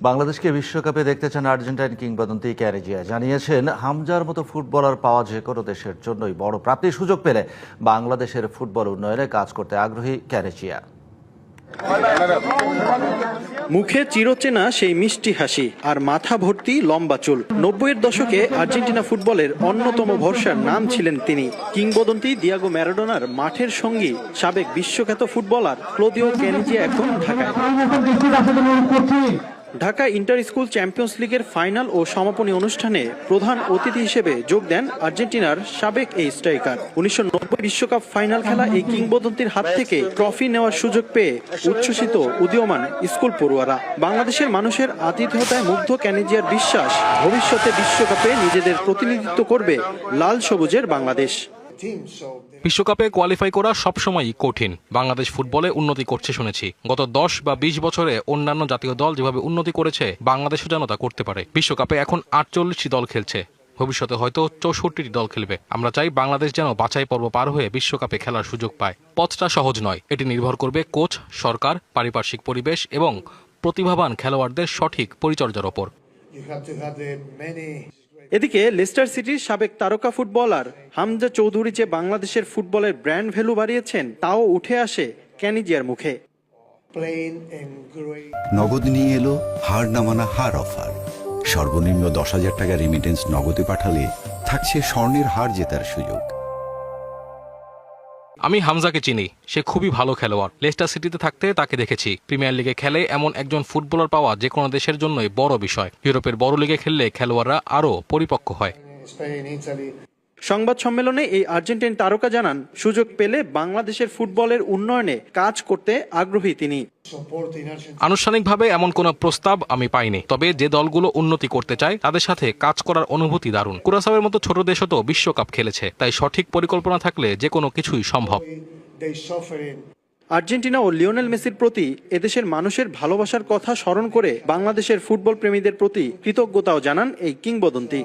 বাংলাদেশকে বিশ্বকাপে দেখতে চান আর্জেন্টাইন কিংবদন্তি ক্যারেজিয়া। জানিয়েছেন, হামজার মতো ফুটবলার পাওয়া যে কোনো দেশের জন্যই বড় প্রাপ্তির সুযোগ পেলে বাংলাদেশের ফুটবল উন্নয়নে কাজ করতে আগ্রহী ক্যারেজিয়া। মুখে চিরচেনা সেই মিষ্টি হাসি আর মাথা ভর্তি লম্বা চুল। 90-এর দশকে আর্জেন্টিনা ফুটবলের অন্যতম ভরসার নাম ছিলেন তিনি। কিংবদন্তি দিয়াগো ম্যারাডোনার মাঠের সঙ্গী সাবেক বিশ্বখ্যাত ফুটবলার ক্লদিও ক্যারেজিয়া এখন ঢাকা ইন্টার স্কুল চ্যাম্পিয়ন্স লিগের ফাইনাল ও সমাপনী অনুষ্ঠানে প্রধান অতিথি হিসেবে যোগ দেন আর্জেন্টিনার সাবেক এই স্ট্রাইকার। 1990 বিশ্বকাপ ফাইনাল খেলা এই কিংবদন্তির হাত থেকে ট্রফি নেওয়ার সুযোগ পেয়ে উচ্ছ্বসিত উদীয়মান স্কুল পড়ুয়ারা। বাংলাদেশের মানুষের আতিথেয়তায় মুগ্ধ ক্যারেজিয়ার বিশ্বাস, ভবিষ্যতে বিশ্বকাপে নিজেদের প্রতিনিধিত্ব করবে লাল সবুজের বাংলাদেশ। বিশ্বকাপে কোয়ালিফাই করা সবসময়ই কঠিন। বাংলাদেশ ফুটবলে উন্নতি করছে শুনেছি। গত 10 বা 20 বছরে অন্যান্য জাতীয় দল যেভাবে উন্নতি করেছে, বাংলাদেশও যেন তা করতে পারে। বিশ্বকাপে এখন 48টি দল খেলছে, ভবিষ্যতে হয়তো 64টি দল খেলবে। আমরা চাই বাংলাদেশ যেন বাছাই পর্ব পার হয়ে বিশ্বকাপে খেলার সুযোগ পায়। পথটা সহজ নয়, এটি নির্ভর করবে কোচ, সরকার, পারিপার্শ্বিক পরিবেশ এবং প্রতিভাবান খেলোয়াড়দের সঠিক পরিচর্যার ওপর। এদিকে লেস্টার সিটির সাবেক তারকা ফুটবলার হামজা চৌধুরী যে বাংলাদেশের ফুটবলের ব্র্যান্ড ভ্যালু বাড়িয়েছেন, তাও উঠে আসে ক্যারেজিয়ার মুখে। নগদ নিয়ে এলো হার না মানা হার অফার। সর্বনিম্ন 10,000 টাকা রেমিটেন্স নগদে পাঠালে থাকছে স্বর্ণের হার জেতার সুযোগ। আমি হামজাকে চিনি, সে খুবই ভালো খেলোয়াড়। লেস্টার সিটিতে থাকতে তাকে দেখেছি। প্রিমিয়ার লিগে খেলে এমন একজন ফুটবলার পাওয়া যে কোনো দেশের জন্যই বড় বিষয়। ইউরোপের বড় লিগে খেললে খেলোয়াড়রা আরও পরিপক্ক হয়। সংবাদ সম্মেলনে এই আর্জেন্টাইন তারকা জানান, সুযোগ পেলে বাংলাদেশের ফুটবলের উন্নয়নে কাজ করতে আগ্রহী তিনি। আনুষ্ঠানিকভাবে এমন কোনো প্রস্তাব আমি পাইনি, তবে যে দলগুলো উন্নতি করতে চায় তাদের সাথে কাজ করার অনুভূতি দারুণ। কুরাসাওয়ের মতো ছোট দেশও তো বিশ্বকাপ খেলেছে, তাই সঠিক পরিকল্পনা থাকলে যে কোনো কিছুই সম্ভব। আর্জেন্টিনা ও লিওনেল মেসির প্রতি এদেশের মানুষের ভালোবাসার কথা স্মরণ করে বাংলাদেশের ফুটবল প্রেমীদের প্রতি কৃতজ্ঞতাও জানান এই কিংবদন্তি।